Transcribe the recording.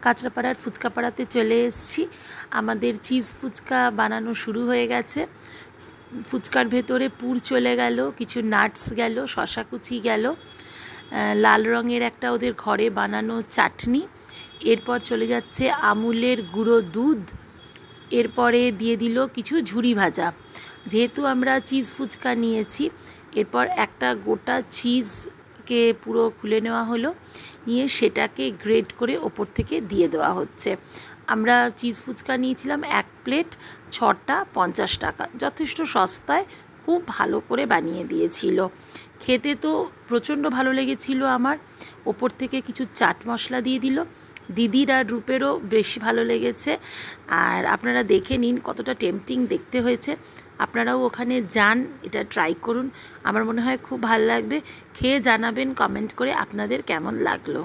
কাঁচরাপাড়ার ফুচকাপাড়াতে চলে এসেছি। আমাদের চিজ ফুচকা বানানো শুরু হয়ে গেছে। ফুচকার ভেতরে পুর চলে গেল, কিছু নাটস গেল, শশা কুচি গেল, লাল রঙের একটা ওদের ঘরে বানানো চাটনি, এরপর চলে যাচ্ছে আমুলের গুঁড়ো দুধ, এরপরে দিয়ে দিল কিছু ঝুরি ভাজা। যেহেতু আমরা চিজ ফুচকা নিয়েছি, এরপর একটা গোটা চিজকে পুরো খুলে নেওয়া হলো, নিয়ে সেটাকে গ্রেট করে ওপর থেকে দিয়ে দেওয়া হচ্ছে। আমরা চিজ ফুচকা নিয়েছিলাম 1 প্লেট 6টা 50 টাকা, যথেষ্ট সস্তায় খুব ভালো করে বানিয়ে দিয়েছিল। খেতে তো প্রচণ্ড ভালো লেগেছিল আমার। ওপর থেকে কিছু চাট মশলা দিয়ে দিল। দিদির আর রূপেরও বেশি ভালো লেগেছে। আর আপনারা দেখে নিন কতটা টেম্পটিং দেখতে হয়েছে। আপনারাও ওখানে যান, এটা ট্রাই করুন, আমার মনে হয় খুব ভালো লাগবে। খেয়ে জানাবেন কমেন্ট করে আপনাদের কেমন লাগলো।